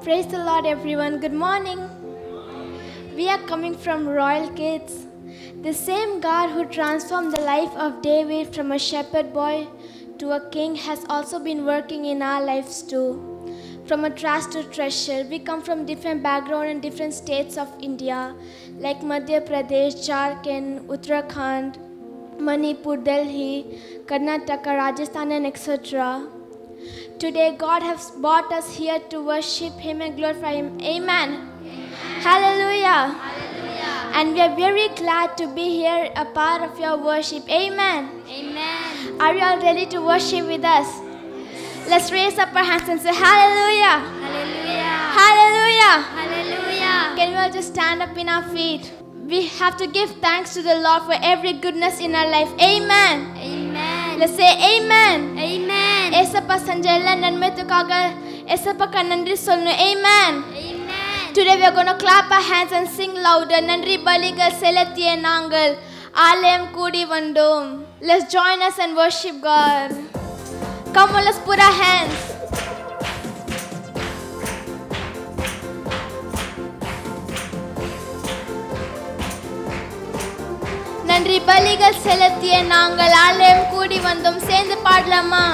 Praise the Lord, everyone. Good morning. We are coming from Royal Kids. The same God who transformed the life of David from a shepherd boy to a king has also been working in our lives too. From a trash to treasure, we come from different backgrounds and different states of India, like Madhya Pradesh, Jharkhand, Uttarakhand, Manipur, Delhi, Karnataka, Rajasthan, and etc. Today, God has brought us here to worship Him and glorify Him. Amen. Amen. Hallelujah. Hallelujah. And we are very glad to be here, a part of your worship. Amen. Amen. Are you all ready to worship with us? Yes. Let's raise up our hands and say Hallelujah. Hallelujah. Hallelujah. Hallelujah. Can we all just stand up in our feet? We have to give thanks to the Lord for every goodness in our life. Amen. Amen. Let's say Amen. Amen. ஏசப்பா செஞ்ச எல்லா நன்மைகளுக்காக ஏசப்பாக்கு நன்றி சொல்லணும். Amen. Amen. Today we are going to clap our hands and sing louder. நன்றி பலிகள் செலுத்திய நாங்கள் ஆலயம் கூடி வந்தோம். Let's join us and worship God. Come on, let's put our hands. நன்றி பலிகள் செலுத்திய நாங்கள் ஆலயம் கூடி வந்தோம். சேர்ந்து பாடலாமா?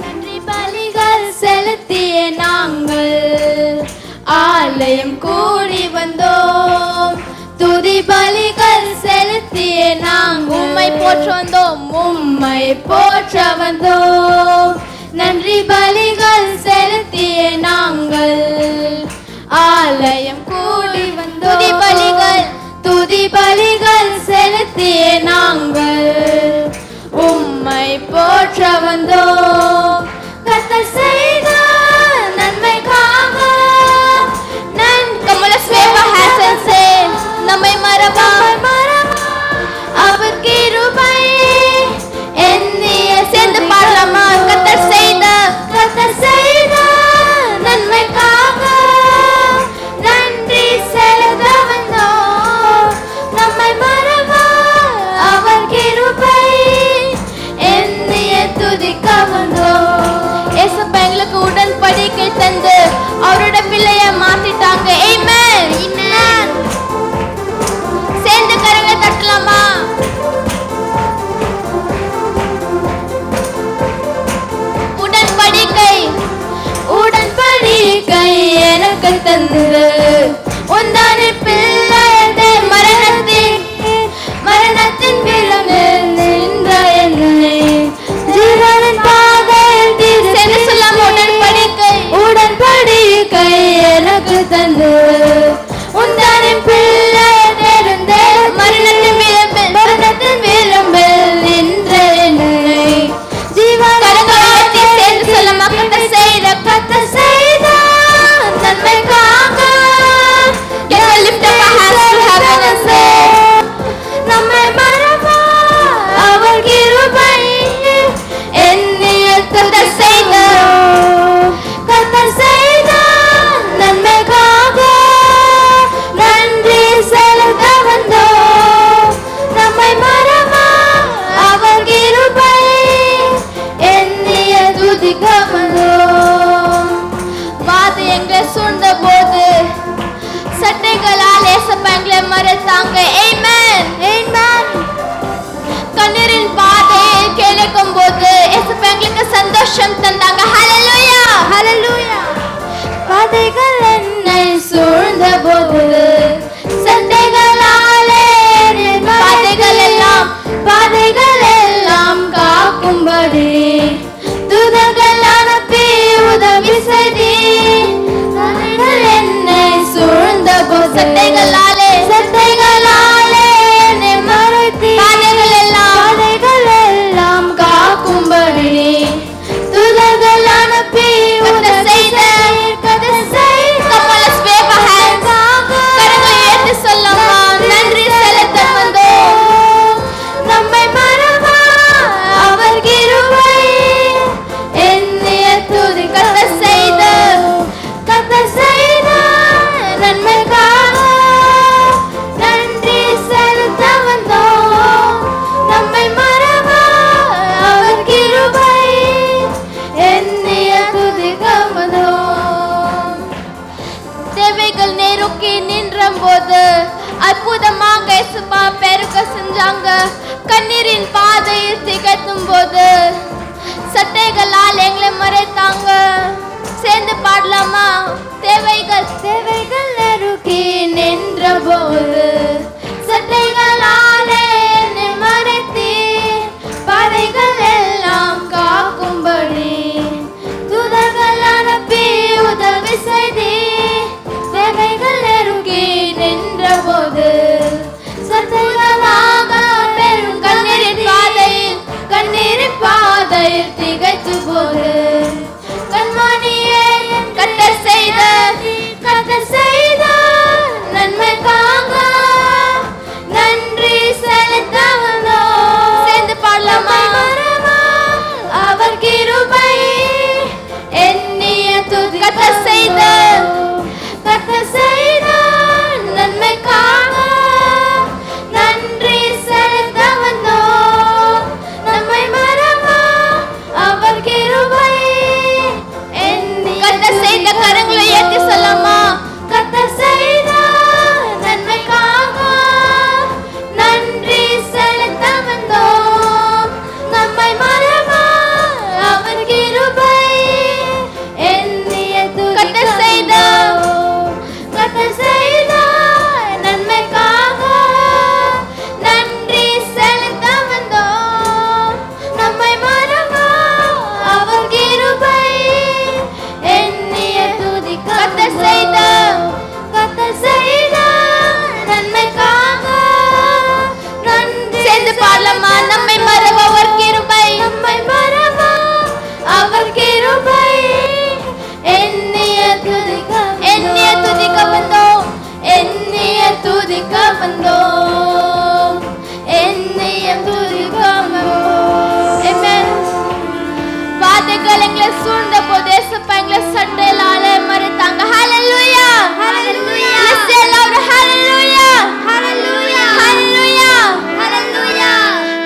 நன்றி பலிகள் செலுத்திய நாங்கள் ஆலயம் கூடி வந்தோம். துதி பலிகள் செலுத்திய நாங்கள் உம்மை போற்ற வந்தோம். உம்மை போற்ற வந்தோம். நன்றி பலிகள் செலுத்திய நாங்கள் ஆலயம் கூடி வந்தோம். துதி பலிகள் செலுத்திய நாங்கள் உம்மை போற்ற வந்தோம். கர்த்தர் செய்த நன்மைக்காக நம்மை மறவா அவர் கிருபை எங்கள் தேவைகள் நெருக்கி நின்ற போது சட்டைகளாலே என்னை மறைத்தீர். பாதைகள் எல்லாம் காக்கும்படி தூதர்கள் அனுப்பி உதவி செய்தீர். தேவைகள் நெருக்கி நின்ற போது சட்டைகளாக பெரும் கண்ணீரின் பாதையில் திகைத்து போது கண்மணியே கர்த்தர் செய்த நன்மைக்காக நன்றி செலுத்த வந்தோம். சேர்ந்து பாடலாமா? அவர் கிருபை எண்ணிய துதி. கர்த்தர் செய்த நன்மைக்காக நன்றி செலுத்த வந்தோம். நம்மை மறவா அவர் கிருபை எண்ணி. கர்த்தர் செய்த கரங்களை ஏற்றி சொல்லமா? கர்த்தர் செய்த நன்மைக்காக நன்றி செலுத்த வந்தோம். நம்மை மறவா அவர் கிருபை எண்ணிய துதி. கர்த்தர் செய்த நன்மைக்காக நன்றி செலுத்த வந்தோம். நம்மை மறவா அவர் கிருபை எண்ணிய துதி. கர்த்தர் செய்த நன்மைக்காக நன்றி. சேர்ந்து பாடலாமா? நம்மை மறவா அவர் கிருபை. நம்மை மறவா அவர் கிருபை எண்ணிய துதிக்க வந்தோம். எண்ணிய துதிக்க வந்தோம். எண்ணிய துதிக்க வந்தோம். ஆமென். வாதைகள் எங்களை சூழ்ந்த போது ஏசப்பா எங்களை சட்டையிலாலே மறைத்தாங்க. ஹalleluya, ஹalleluya. Let's say loud hallelujah, hallelujah, hallelujah, hallelujah.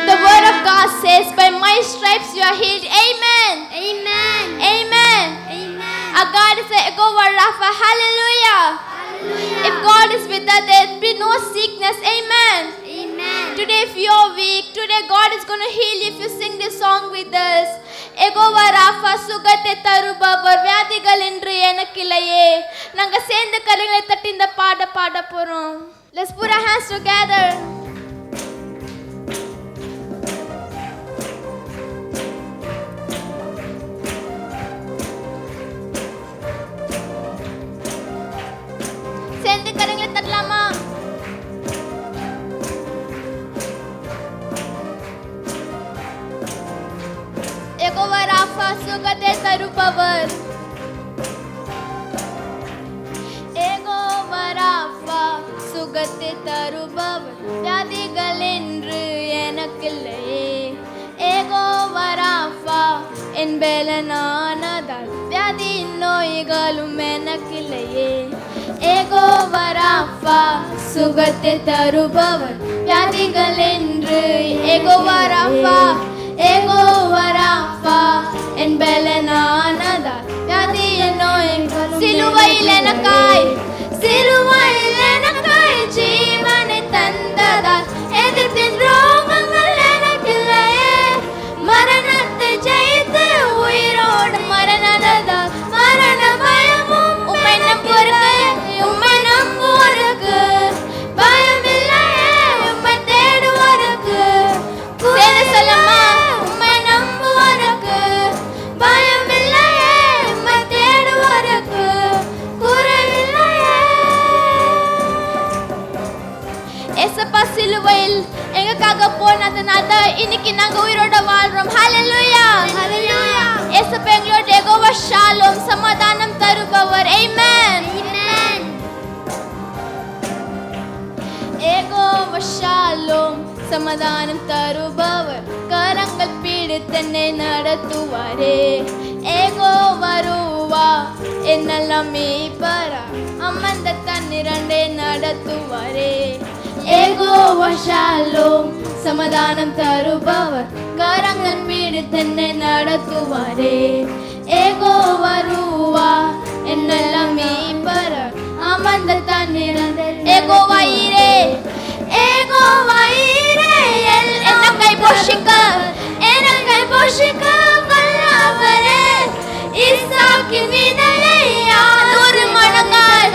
The word of God says, by my stripes you are healed. Amen, amen, amen, amen. Our God is Jehovah Rapha. Hallelujah. If God is with us, there will be no sickness. Amen. Amen. Today if you are weak, today God is going to heal you if you sing this song with us. Jehovah Rapha, சுகத்தை தருபவர், வியாதிகள் என்று எனக்கில்லையே. நாங்க சேர்ந்து கரங்களை தட்டி இந்த பாட போறோம். Let's put our hands together. சேர்ந்து கரங்களை தட்டலாமா? யெகோவா ராஃபா, சுகத்தை தருபவர். யெகோவா ராஃபா, சுகத்தை தருபவர், வியாதிகள் என்று எனக்கில்லையே. யெகோவா ராஃபா, என் பலனானதால் வியாதியின் நோய்களும் எனக்கில்லையே. யெகோவா ராஃபா, சுகத்தை தருபவர், வியாதிகள் என்று. யெகோவா ராஃபா, யெகோவா ராஃபா, என் பலனானதால் வியாதியின் நோய்களும். சிலுவையில் எனக்காய் ஜீவனை தந்ததால் எதிர்த்தின் ரோகங்கள் எனக்கில்லையே. மரணத்தை ஜெயித்து உயிரோடு மரணதால் மரண பயமும் உம்மை நம்புவோருக்கு பயம் இல்லையே. உம்மை தேடுவோருக்கு சொல்லமா? உம்மை நம்புவோருக்கு பயம் இல்லையே. உம்மை தேடுவோருக்கு குறைவில்லையே. ஏசப்பா சிலுவையில் எங்களுக்காக போனதுனால இன்னைக்கு நாங்க உயிரோட வாழ்றோம். ஹalleluya, ஹalleluya. ஏசப்பா எங்களோட யெகோவா ஷாலோம், சமாதானம் தருபவர். ஆமென், ஆமென். யெகோவா ஷாலோம், சமாதானம் தருபவர், கரங்கள் பிடித்தென்னை நடத்துவாரே. யெகோவா ரூவா, என்னெல்லாம் மீட்பரா, அமர்ந்த தன்னிரண்டை நடத்துவாரே. யெகோவா ஷாலோம், சமாதானம் தருபவர், கரங்கள் பிடித்தென்னை நடத்துவாரே. யெகோவா ரூவா, என்னெல்லாம் மீட்பரா, அமர்ந்த தன்னிரண்டை. யெகோவா ஈரே, யெகோவா ஈரே, என்னை போஷிக்க வல்லவரே. ஈசாக்கின் விதையை 100 மடங்காய்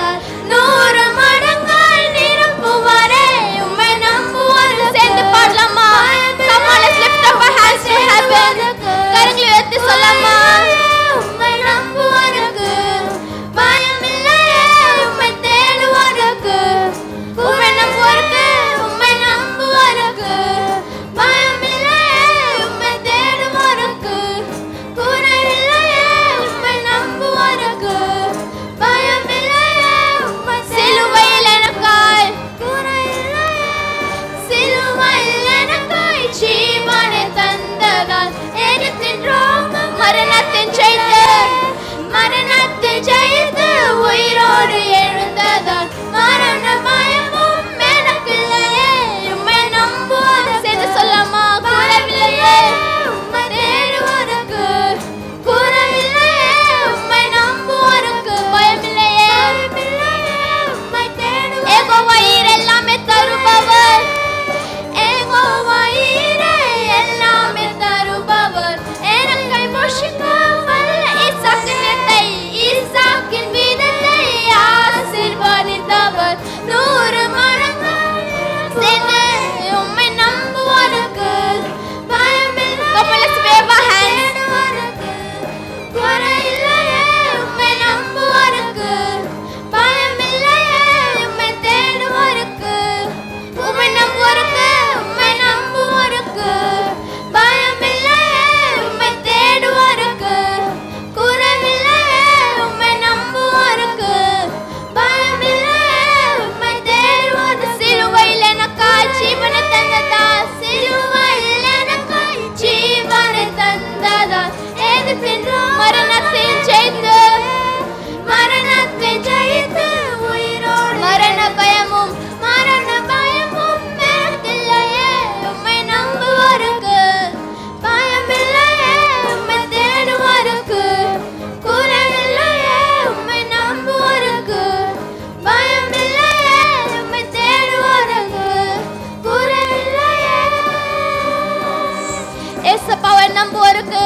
நம்புவோருக்கு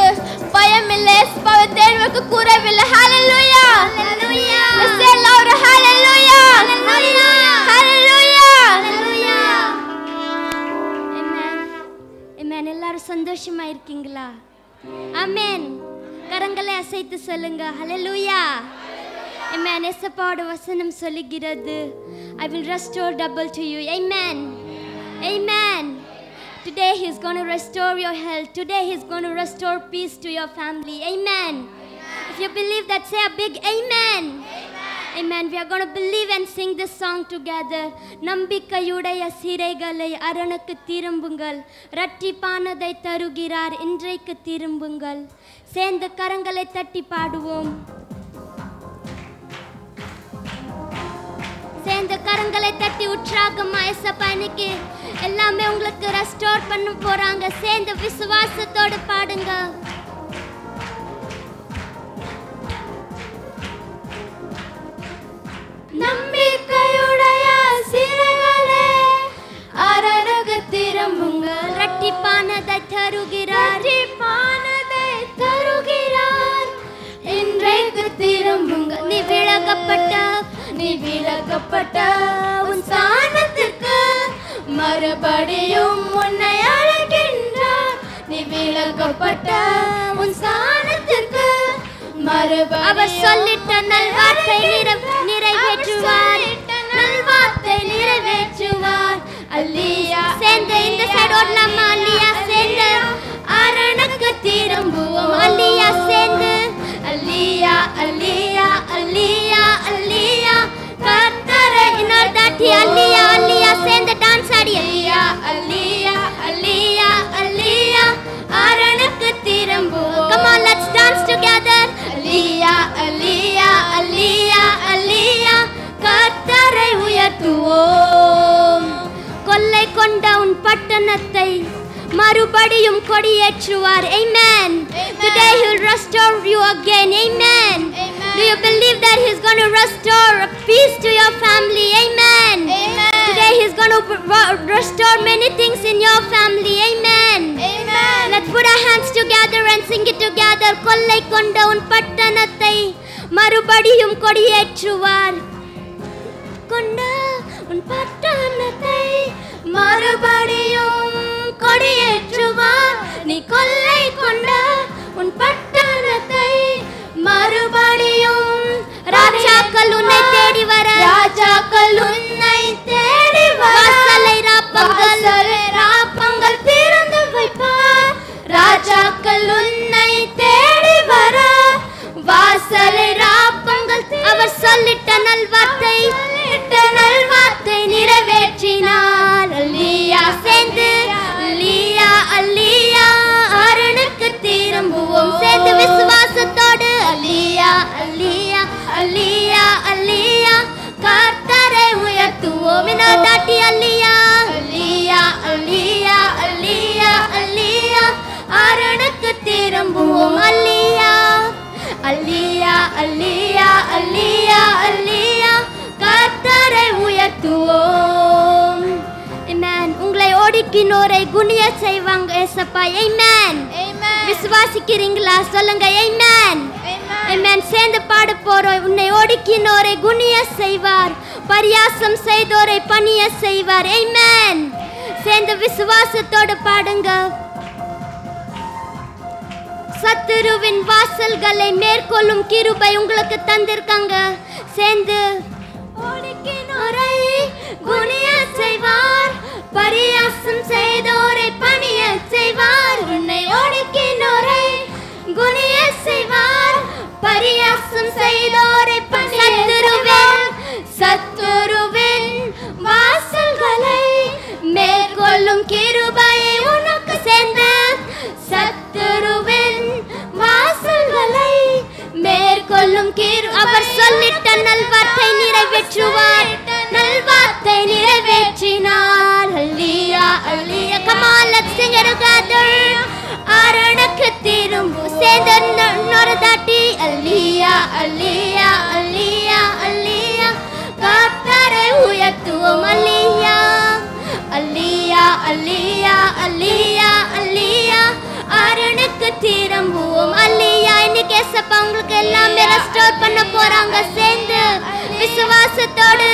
பயம் இல்லை, இயேசுவை தேடுவோருக்கு குறைவில்லை. ஹல்லேலூயா ஹல்லேலூயா. Let's say louder hallelujah hallelujah hallelujah. Amen. Amen. எல்லாரும் சந்தோஷமா இருக்கீங்களா? ஆமென். கரங்களை அசைத்து சொல்லுங்க ஹல்லேலூயா. Amen. இயேசுவோட வசனம் சொல்லுகிறது, I will restore double to you. Amen. Amen. Today he is going to restore your health. Today he is going to restore peace to your family. Amen. If you believe that, say a big amen. Amen. We are going to believe and sing this song together. நம்பிக்கையுடைய சிறைகளை அரணுக்கு திரும்புங்கள், இரட்டிப்பானதை தருகிறார் இன்றைக்கு திரும்புங்கள். சேர்ந்து கரங்களை தட்டி பாடுவோம். சேர்ந்து கரங்களை தட்டி உற்சாகமா இயேசப்பா இன்னைக்கு எல்லாமே உங்களுக்கு ரெஸ்டோர் பண்ண போறாங்க. சேர்ந்து விசுவாசத்தோடு பாடுங்க. நம்பிக்கையுடைய சிறைகளே அரணுக்கு திரும்புங்கள், இரட்டிப்பானதை தருகிறார் இன்றைக்கு திரும்புங்கள். நீ விலகப்பட்ட உன் ஸ்தானத்திற்கு மறுபடியும் உன்னை அழைக்கின்றார். நீ விலகப்பட்ட உன் ஸ்தானத்திற்கு மறுபடியும் அவர் சொல்லிட்ட நல்வார்த்தை நிறைவேற்றுவார். அல்லியா சேர்ந்து இந்த சைடு ஓடலாமா? அல்லியா சேர்ந்து அரணுக்கு திரும்புவோம். அல்லியா சேர்ந்து அல்லியா அல்லியா அல்லியா அல்லியா கர்த்தரை இன்னொரு தாட்டி அல்லியா அல்லியா சேர்ந்து டான்ஸ் ஆடி அல்லியா அல்லியா அல்லியா அல்லியா அரணுக்கு திரும்புவோம். Come on, let's dance together. அல்லியா அல்லியா அல்லியா அல்லியா கர்த்தரை உயர்த்துவோம். கொள்ளை கொண்ட உன் பட்டணத்தை மறுபடியும் கொடியேற்றுவார். Amen. Today he will restore you again. Amen. Do you believe that he is going to restore peace to your family? Amen. Today he is going to restore many things in your family. Amen. Let's put our hands together and sing it together. கொள்ளை கொண்ட உன் பட்டணத்தை மறுபடியும் கொடியேற்றுவார். கொண்ட உன் பட்டணத்தை மறுபடியும் கொடியேற்றுவார். நீ கொள்ளை கொண்ட உன் பட்டணத்தை மறுபடியும் ராஜாக்கள் உன்னை தேடி வர, ராஜாக்கள் உன்னை தேடி வர வாசலை ராப்பங்கள் திறந்து வைப்பார். ராஜாக்கள் உன்னை தேடி வர வாசலை ராப்பங்கள் அவர் சொல்லிட்ட நல்வார்த்தை நிறைவேற்றினார். அல்லியா சேர்ந்து அல்லியா அல்லியா அரணுக்கு திரும்புவோம். சேர்ந்து விசுவாசத்தோடு அல்லியா அல்லியா அல்லியா அல்லியா கர்த்தரை உயர்த்துவோம். தாட்டி அல்லியா அல்லியா அல்லியா அல்லியா அல்லியா அரணுக்கு திரும்புவோம். அல்லியா அல்லியா அல்லியா அல்லியா அல்லியா கர்த்தரை உயர்த்துவோம். Amen. உங்களை ஓடிக்கினோரை குனிய செய்வாங்க ஏசப்பா. Amen. விசுவாசிக்கிறீங்களா? சொல்லுங்க Amen. Amen. சேர்ந்து பாட போறோம். உன்னை ஓடிக்கினோரை குனிய செய்வார், பரியாசம் செய்தோரை பணிய செய்வார். Amen. சேர்ந்து விசுவாசத்தோடு பாடுங்க. சத்துருவின் வாசல்களை மேற்கொள்ளும் கிருபை உங்களுக்கு தந்திருக்காங்க. சேர்ந்து ஓடிக்கினோரை குனிய செய்வார், பரியாசம் செய்தோரை பணிய செய்வார். உன்னை ஓடிக்கினோரை குனிய செய்வார், பரியாசம் செய்தோரை பணிய செய்வார். சத்துருவின் வாசல்களை மேற்கொள்ளும் கிருபையை உனக்கு சேர்ந்து சத்துருவின் வாசல்களை மேற்கொள்ளும் அவர் சொல்லிட்ட நல்வார்த்தை நிறைவேற்றுவார். நல்வார்த்தை நிறைவேற்றினார். அல்லியா அல்லியா Come on, let's sing it together. அரணுக்கு திரும்பு. சேர்ந்து இன்னொரு தாட்டி அல்லியா அல்லியா அல்லியா அல்லியா கர்த்தரை உயர்த்துவோம். அல்லியா அல்லியா அல்லியா அல்லியா அல்லியா அரணுக்கு ஏசப்பா உங்களுக்கு எல்லாமே ரெஸ்டோர் பண்ண போறாங்க. சேர்ந்து விசுவாசத்தோடு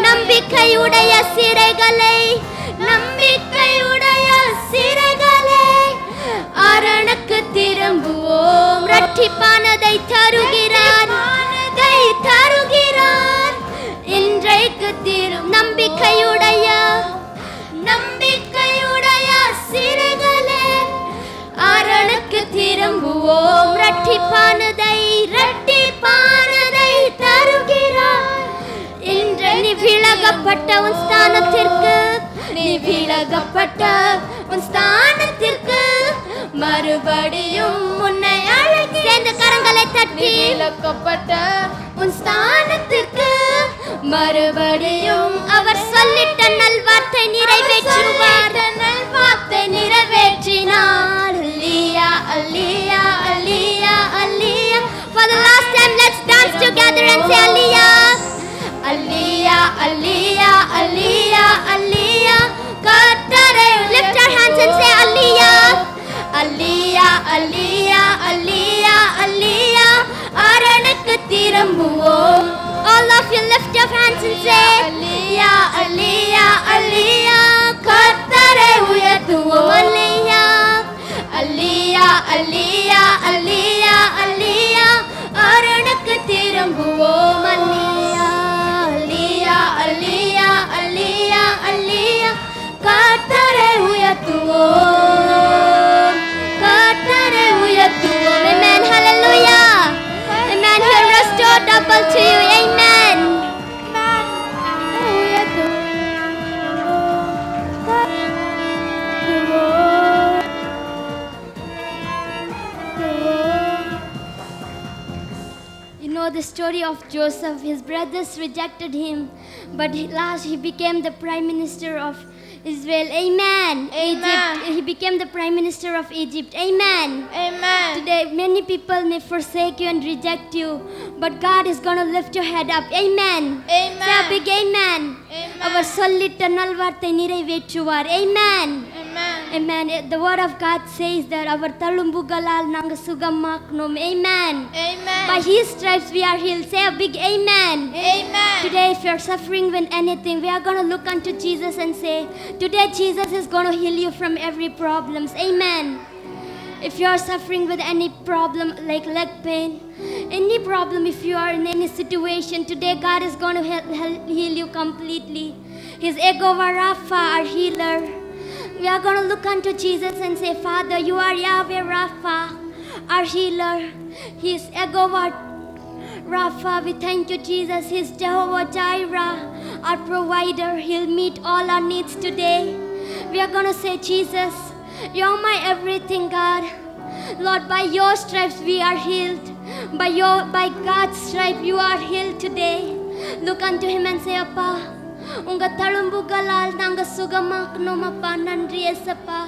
நம்பிக்கையுடைய சிறைகளை அரணுக்கு திரும்புவோம். இரட்டிப்பானதை தருகிறார் இன்றைக்கு நம்பிக்கையுடைய சிறைகளே அரணுக்கு திரும்புவோம். இரட்டிப்பானதை தருகிறார். இன்று நீ விலகப்பட்ட உன் ஸ்தானத்திற்கு மறுபடியும் உன்னை அழைக்கிறேன். கரங்களை தட்டி விலக்கப்பட்ட உன் ஸ்தானத்திற்கு மறுபடியும் அவர் சொல்லிட்ட நல்வார்த்தை நிறைவேற்றினார். அல்லேலூயா அல்லேலூயா அல்லேலூயா அல்லேலூயா. For the last time, let's dance together and say அல்லேலூயா அல்லேலூயா அல்லேலூயா அல்லேலூயா அல்லேலூயா. கர்த்தரை lift our hands and say அல்லேலூயா அல்லேலூயா அல்லேலூயா அல்லேலூயா அல்லேலூயா. அரணுக்கு திரும்புவோம். All of you lift your hands and say அல்லேலூயா அல்லேலூயா அல்லேலூயா. கர்த்தரை உயர்த்துவோம். அல்லேலூயா அல்லேலூயா அல்லேலூயா அல்லேலூயா அல்லேலூயா. அரணுக்கு திரும்புவோம். அல்லேலூயா அல்லேலூயா அல்லேலூயா அல்லேலூயா அல்லேலூயா. கர்த்தரை உயர்த்துவோம். Amen. Hallelujah. Amen. He'll restore double to you. Amen. You know the story of Joseph. His brothers rejected him, but last he became the prime minister of Israel. Amen. Egypt. He became the prime minister of Egypt. Amen. Amen. Today many people may forsake you and reject you, but God is going to lift your head up. Amen. Amen. Say a big amen. Amen. அவர் சொல்லிட்ட நல்வார்த்தை நிறைவேற்றுவார். Amen. Amen. Amen. The word of God says that அவர் தழும்புகளால் நாங்க சுகமாக்கணும். Amen. Amen. By his stripes we are healed. Say a big amen. Amen. Today if you're suffering with anything, we are going to look unto Jesus and say, today Jesus is going to heal you from every problems. Amen. If you are suffering with any problem like leg pain, any problem, if you are in any situation, today God is going to heal you completely. His Jehovah Rapha, our healer. We are going to look unto Jesus and say, Father, you are Yahweh Rapha, our healer. He is Jehovah Rapha. We thank you, Jesus. He is Jehovah Jireh, our provider. He'll meet all our needs today. We are going to say, Jesus, you're my everything, God. Lord, by your stripes we are healed. By God's stripe you are healed today. Look unto him and say, Appa, unga தழும்புகளால் நாங்க சுகமாக்கணும் அப்பா. நன்றி ஏசப்பா.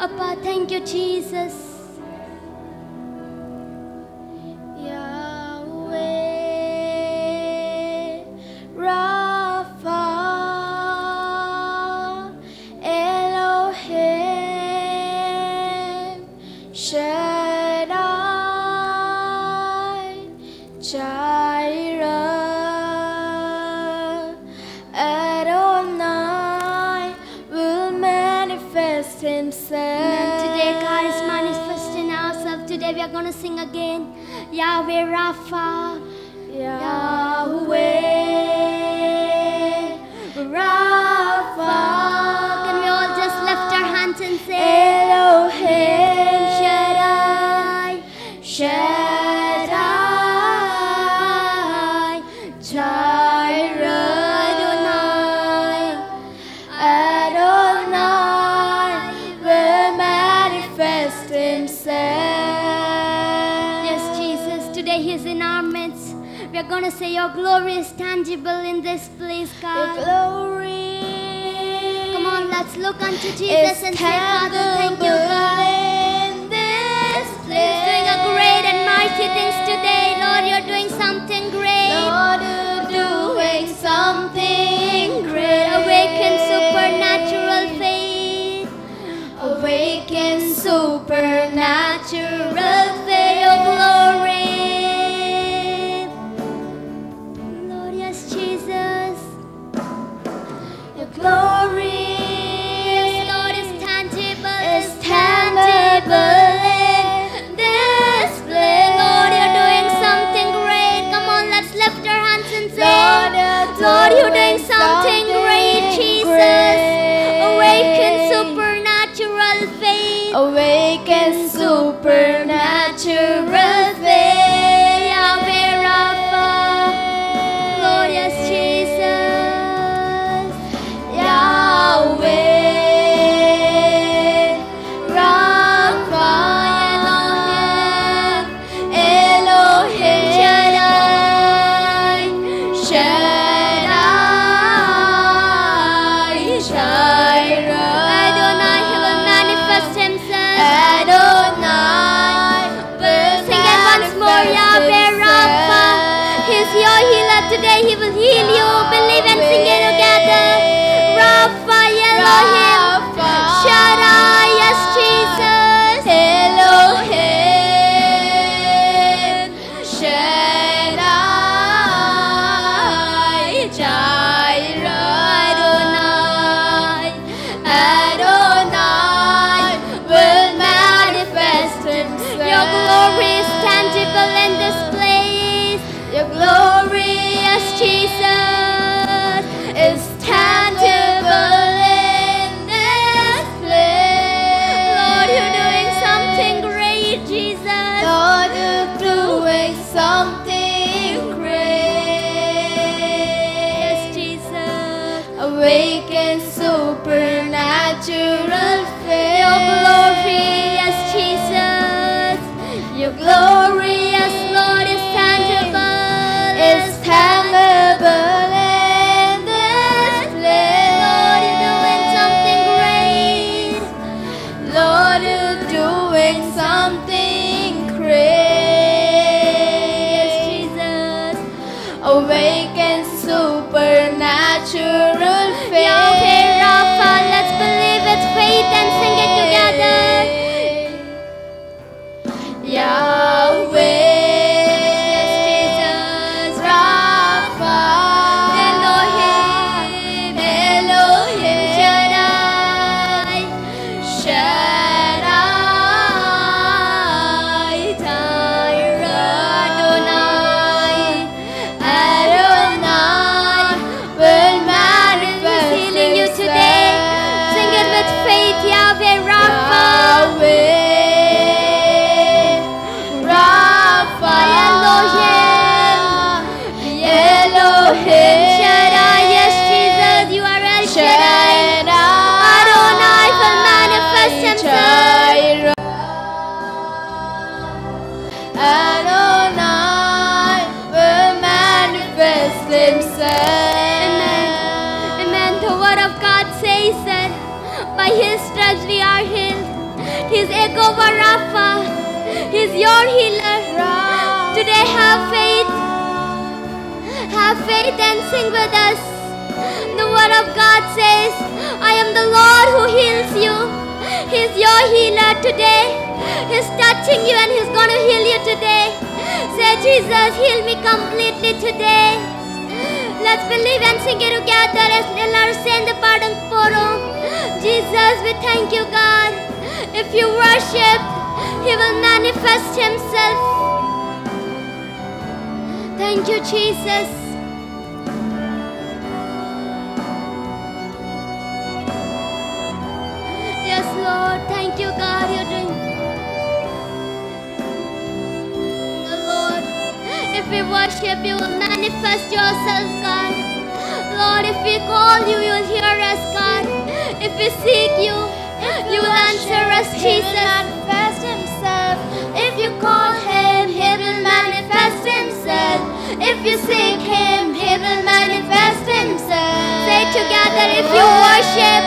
அப்பா, thank you, Jesus. Rapha, Elohim, Shaddai, Jireh, Adonai will manifest himself. And today God is manifesting ourselves. Today we are going to sing again. Yahweh Rapha. Yahweh Rapha. Can we all just lift our hands and say Elohim Shaddai, Shaddai, Jireh, Adonai will manifest himself. Yes, Jesus, today he is in our midst. We are going to say your glory is tangible in this place, Your God. glory. Come on, let's look unto Jesus and say, Father, thank you, God. In this He's doing a great and mighty things today. Lord, you're doing something great. Lord, you're doing something great. Awaken supernatural faith. Awaken supernatural faith. Your glory Awaken supernatural faith. Yahweh Rapha, glorious Jesus. Yahweh Rapha, Elohim Shaddai, Shaddai, Jireh. Adonai, He will manifest Himself. Adonai will Sing it once more, Yahweh Rapha. He's your healer today. He will heal you. Believe and sing it together. Rapha, Elohim, Shaddai, yes, Jesus. Elohim Shaddai, Jireh. Adonai will manifest Himself. Your glory is tangible in this place. Your glory, Yes, Jesus. is tangible in this place. Lord, you're doing something great, Jesus. Lord, you're doing something great. Yes, Jesus. Awaken supernatural faith. Your glory, yes, Jesus. Your glory, Yes, Lord, is tangible. is tangible in this place. Lord, you're doing something great. Lord, you're doing something Yes, great. Jesus. Awaken supernatural faith. Yahweh Rapha, let's believe with faith and sing it together. Yahweh, Yes, Jesus. Rapha, Elohim, Elohim, Shaddai, Shaddai, Jireh. Adonai will manifest He's healing you today. Himself. Sing it with faith, Yahweh Rapha. Yahweh, Rapha, Elohim, Shaddai, yes, Jesus, you are El Shaddai. Adonai will manifest Himself. Jireh. Adonai will manifest Himself. Amen. Amen. The word of God says that by His stripes we are healed. He's Jehovah Rapha. He's your healer. Today have faith. Have faith and sing with us. The word of God says, I am the Lord who heals you. He's your healer today. He's touching you and He's going to heal you today. Say, Jesus, heal me completely today. Let's believe and sing it together as Nellar send the pardon poro. Jesus, we thank you, God. If you worship, He will manifest Himself. Thank you, Jesus. Yes, Lord. Thank you, God. You're doing. Lord, if we worship, you will manifest yourself, God. Lord, if we call you, you'll hear us, God. If we seek you, you will answer us, He will Jesus. manifest Himself. If you call Him, He will manifest Himself. If you seek Him, He will manifest Himself. Say together, if you worship,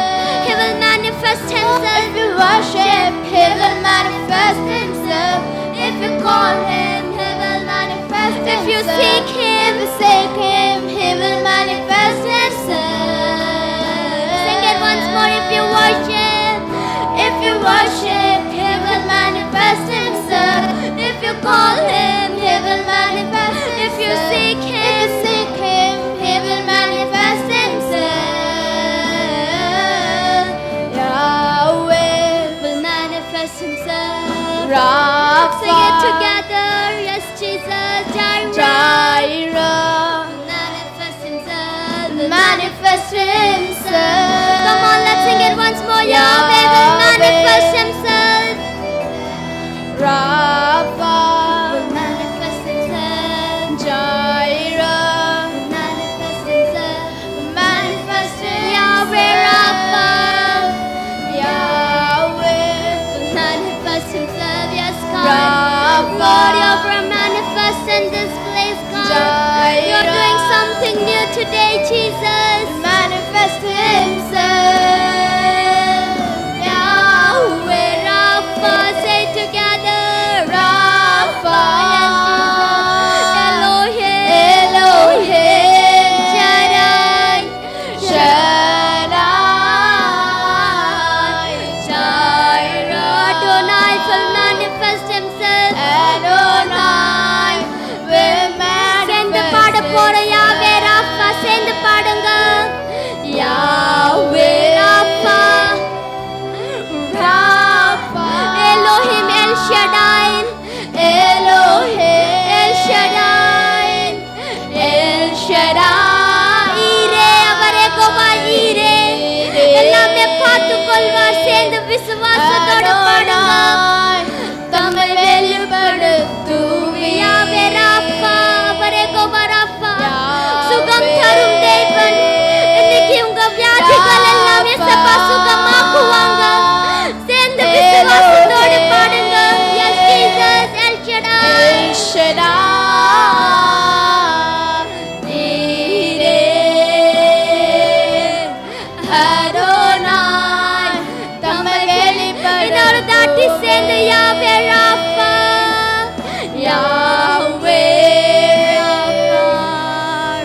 He will manifest Himself. If you worship, He will manifest Himself. If you call Him, He will manifest Himself. If you seek Him, if you seek Him, He will manifest Himself. Sing it once more. If you worship, If you worship, He will manifest Himself. If you call Him, He will manifest Himself. if you seek If Him, you seek Him, He will manifest Himself. Yahweh will manifest Himself. Rapha, Sing it together. Yes, Jesus. Jireh. Jireh, Manifest Himself. manifest Himself. Come on, let's sing it once more. Yahweh will manifest Himself. today, Jesus. Manifest Himself. Yahweh Rapha, say together. Rapha. Elohim. Elohim. Shaddai. Shaddai. Jireh. Adonai will manifest Himself. Adonai will சேர்ந்து manifest பாட போற Himself. யாவே ராஃபா சேர்ந்து பாடுங்க. Yahweh Rafah. Rapha. Elohim El Shaddai. Elohim. El Shaddai. El Shaddai. ஈரே அவரே கோவா ஈரே. எல்லாமே பார்த்து கொள்வார். சேர்ந்து விசுவாசத்தோடு பாடுங்க. Adonai தம்மை வெளிப்படுத்துவி. யாவே ராஃபா அவரே கோவா ராஃபா. சுகம் தரும் தேவன். இன்னைக்கு உங்க வியாதிகள் எல்லாம் இயேசுப்பா சுகமாக்குவாங்க. சேர்ந்து விசுவாசத்தோடு பாடுங்க. Yes Jesus El Shaddai. El Shaddai. நீரே. Adonai தம்மை இன்னொரு தாட்டி வெளிப்படுத்துவி. சேர்ந்து யாவே Rafah. Yahweh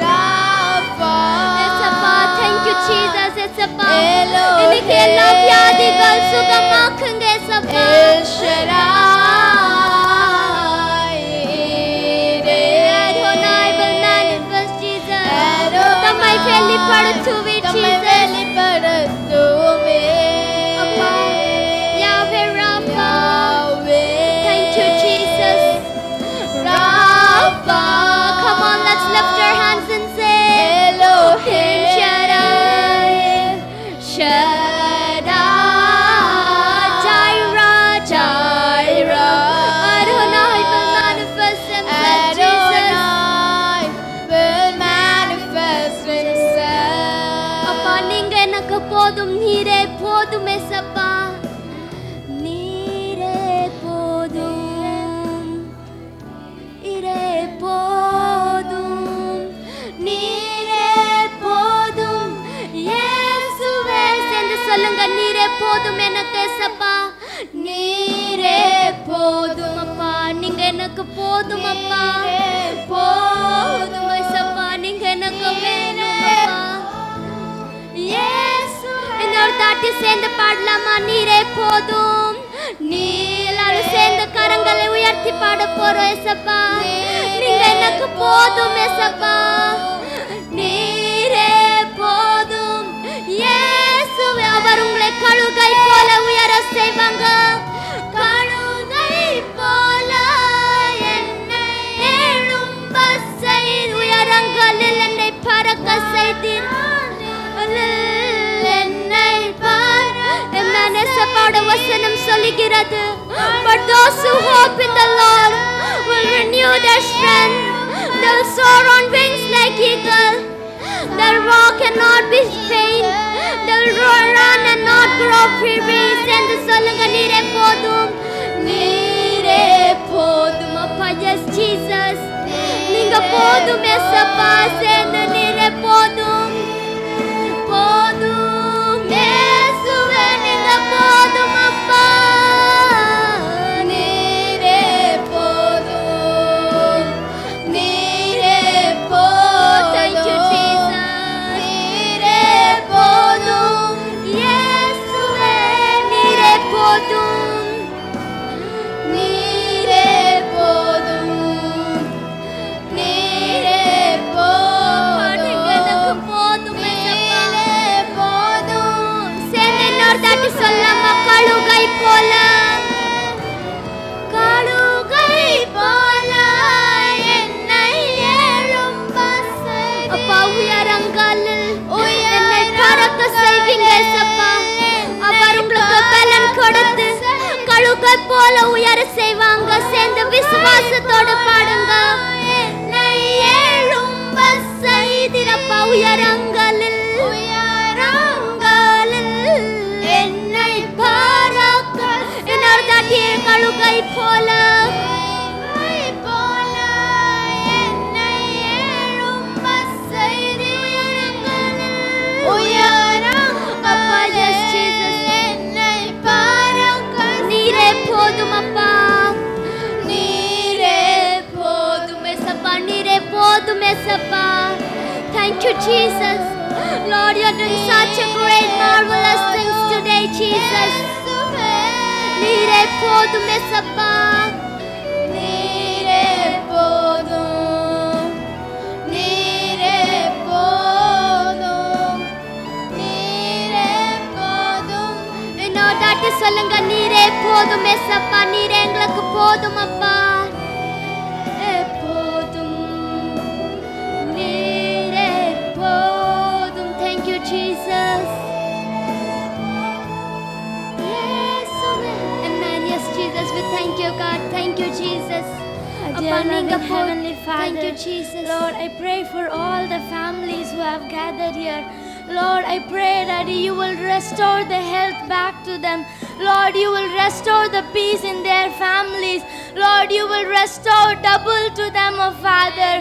Rapha. இயேசுப்பா thank you Jesus இயேசுப்பா. Elohim. இன்னைக்கு எல்லா வியாதிகள் சுகமாக்குங்க இயேசுப்பா. El Shaddai. Adonai will manifest Jesus. Adonai தம்மை வெளிப்படுத்துவி தம்மை Jesus. வெளிப்படுத்துவி. அப்பா, Yahweh Rapha. Yahweh Thank you Jesus. Rapha. Come on, let's lift our hands and say Elohim Shaddai. Shaddai. Jireh. Jireh. Adonai will manifest Himself Jesus. Adonai will manifest Himself. அப்பா நீங்க எனக்கு போதும் நீரே போதும் ஏசப்பா. நீரே போதும். நீரே போதும். நீரே போதும். இயேசுவே சேர்ந்து சொல்லுங்க நீரே போதும் எனக்கு ஏசப்பா. நீரே போதும் அப்பா. நீங்க எனக்கு போதும் அப்பா. போதும் ஏசப்பா. நீங்க எனக்கு வேணும் அப்பா. இன்னொரு தாட்டி சேர்ந்து பாடலாமா? நீரே போதும். நீ எல்லாரும் சேர்ந்து கரங்களை உயர்த்தி பாட போறோம் ஏசப்பா. நீங்க எனக்கு போதும் ஏசப்பா. நீரே போதும். இயேசுவே அவர் உங்களை கழுகை போல உயர செய்வாங்க. கழுகை போல என்னை எழும்ப செய்து உயரங்களில் என்னை பறக்க செய்தீர். என்னை பார். Amen. ஏசப்பாவோட வசனம் சொல்லுகிறது. But those who hope in the Lord will renew their strength. They will soar on wings like eagle. They will walk and not be faint. They will run and not grow weary. சேர்ந்து சொல்லுங்க நீரே போதும். நீரே போதும் அப்பா. Yes Jesus. நீங்க போதும் ஏசப்பா. சேர்ந்து நீரே போதும். போதும் இயேசுவே நீங்க போதும் அப்பா. நீரே போதும். நீரே போதும். Thank you Jesus. நீரே போதும். இயேசுவே நீரே போதும். நீரே போதும். நீரே போதும். நீங்க எனக்கு போதும் ஏசப்பா. நீரே போதும். சேர்ந்து இன்னொரு தாட்டி சொல்லாமா? கழுகை போல. கழுகை போல என்னை எழும்ப செய்தீர். அப்பா உயரங்களில் என்னை பறக்க செய்வீங்க ஏசப்பா. அவர் உங்களுக்கு பலன் கொடுத்து கழுகை போல உயர செய்வாங்க. சேர்ந்து விசுவாசத்தோட பாடுங்க. என்னை எழும்ப செய்திரப்பா உயரங்களில். உயரங்களில் என்னை பறக்க இன்னொரு தாட்டி கழுகை போல. போல என்னை எழும்ப செய்தீர். ஏசப்பா. Thank you, Jesus. Lord, you are doing such a great, marvelous things today, Jesus. நீரே போதும் ஏசப்பா. நீரே போதும், நீரே போதும், நீரே போதும். இன்னொரு தாட்டி சொல்லுங்க, நீரே போதும் ஏசப்பா. நீரே எங்களுக்கு போதும் அப்பா. Jesus. Yes, amen. Yes, Jesus. We thank you, God. Thank you, Jesus. Dear loving Heavenly Father, thank you, Jesus. Lord, I pray for all the families who have gathered here. Lord, I pray that you will restore the health back to them. Lord, you will restore the peace in their families. Lord, you will restore double to them, oh Father.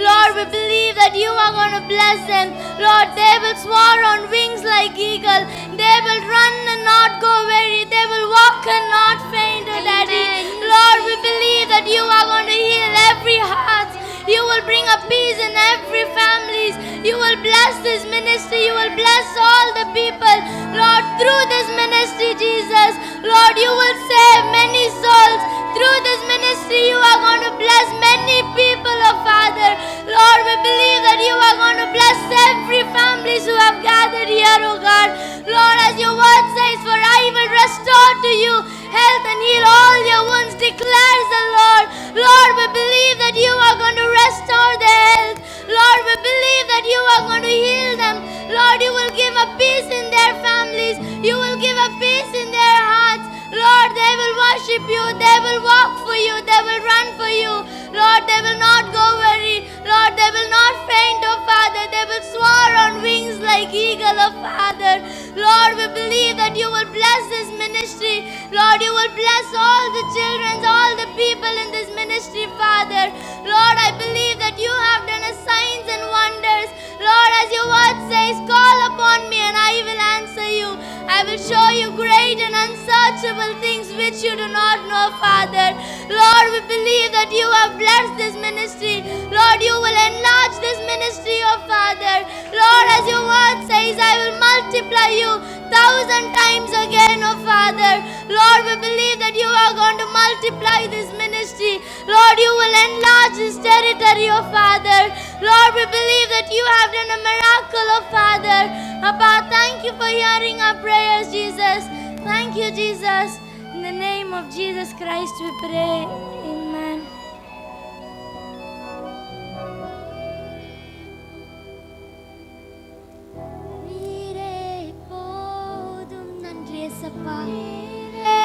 Lord, we believe that you are going to bless them. Lord, they will soar on wings like eagle. They will run and not go weary. They will walk and not faint, oh Daddy. Lord, we believe that you are going to heal every heart. You will bring a peace in every families. You will bless this ministry. You will bless all the people. Lord, through this ministry, Jesus, Lord, you will save many souls. Through this ministry, you are going to bless many people, oh Father. Lord, we believe that you are going to bless every families who have gathered here, oh God. Lord, as your word says, for I will restore to you health and heal all your wounds, declares the Lord. Lord, we believe that you are going to restore their health. Lord, we believe that you are going to heal them. Lord, you will give a peace in their families. You will give a peace in their hearts. Lord, they will worship you. They will walk for you. They will run for you. Lord, they will not go weary. Lord, they will not faint, oh Father. They will soar on wings like eagle, oh Father. Lord, we believe that you will bless this ministry. Lord, you will bless all the children, all the people in this ministry, Father. Lord, I believe that you have done a signs and wonders. Lord, as your word says, call upon me and I will answer you. I will show you great and unsearchable things which you do not know, Father. Lord, we believe that you have blessed this ministry. Lord, you will enlarge this ministry, oh Father. Lord, as your word says, I will multiply you 1,000 times again, oh Father. Lord, we believe that you are going to multiply this ministry. Lord, you will enlarge this territory, oh Father. Lord, we believe that you have done a miracle, oh Father. Abba, thank you for hearing our prayers, Jesus. Thank you, Jesus. In the name of Jesus Christ we pray. Amen.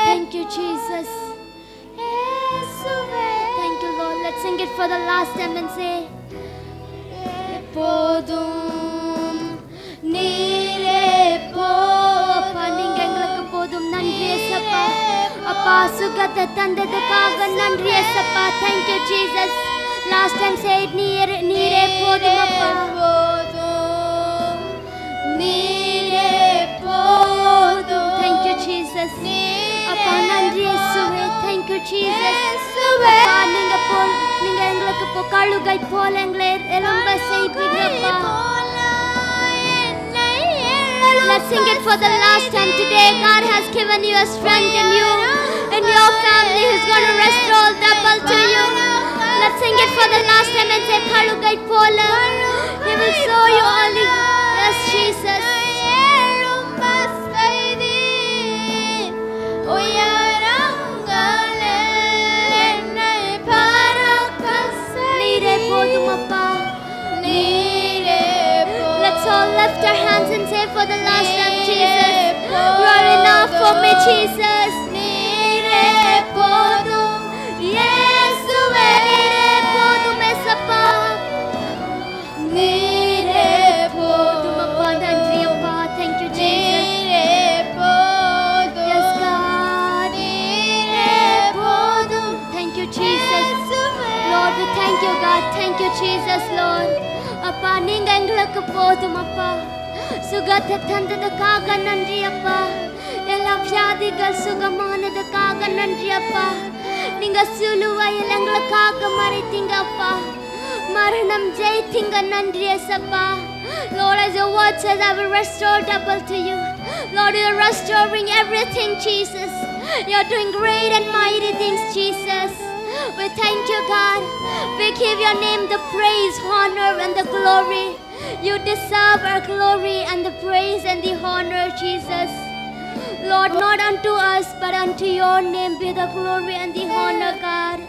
Thank you, Jesus. Thank you, Lord. Let's sing it for the last time and say, போதும் நீரே போதும். நீங்க எங்களுக்கு போதும். நன்றி ஏசப்பா. அப்பா சுகத்தை தந்ததுக்காக நன்றி ஏசப்பா. Thank you, Jesus. Last time say it, நீரே போதும் அப்பா. நீரே போதும். Thank you, Jesus. அப்பா நன்றி இயேசுவே. Thank you, Jesus. அப்பா நீங்க எங்களுக்கு கழுகை போல எங்களை எழும்ப செய்வீங்கப்பா. Let's sing it for the last time today. God has given you a strength in you and your family who's going to restore double to you. Let's sing it for the last time and say கழுகை போல. He will show you only. Yes, Jesus. Let's all lift our hands and say for the last time, Jesus, you are enough for me, Jesus. Nire podum, Yesuve, nire podum, Esappa. Nire podum, Appa, nandri Appa. Thank you, Jesus. Nire podum, yes God. Nire podum, thank you, Jesus. Lord, we thank you, God. Thank you, Jesus, Lord. அப்பா நீங்க எங்களுக்கு போதும் அப்பா. சுகத்தை தந்ததுக்காக நன்றி அப்பா. எல்லா வியாதிகள் சுகமானதுக்காக நன்றி அப்பா. நீங்க சிலுவையில் எங்களுக்காக மரித்தீங்க அப்பா. மரணம் ஜெயித்தீங்க நன்றி ஏசப்பா. Lord, as your word says, I will restore double to you. Lord, you are restoring everything, Jesus. You are doing great and mighty things, Jesus. We thank you, God. We give your name the praise, honor, and the glory. You deserve our glory and the praise and the honor, Jesus. Lord, not unto us, but unto your name be the glory and the honor, God.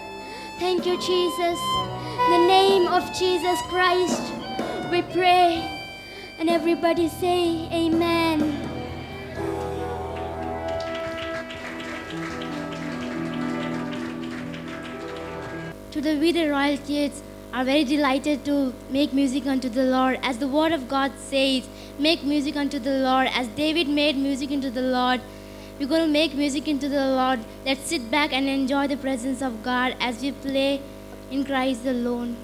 Thank you, Jesus. In the name of Jesus Christ, we pray. And everybody say, Amen. Today we the Royal Kids are very delighted to make music unto the Lord. As the word of God says, make music unto the Lord. As David made music into the Lord, we're going to make music into the Lord. Let's sit back and enjoy the presence of God as we play in Christ alone.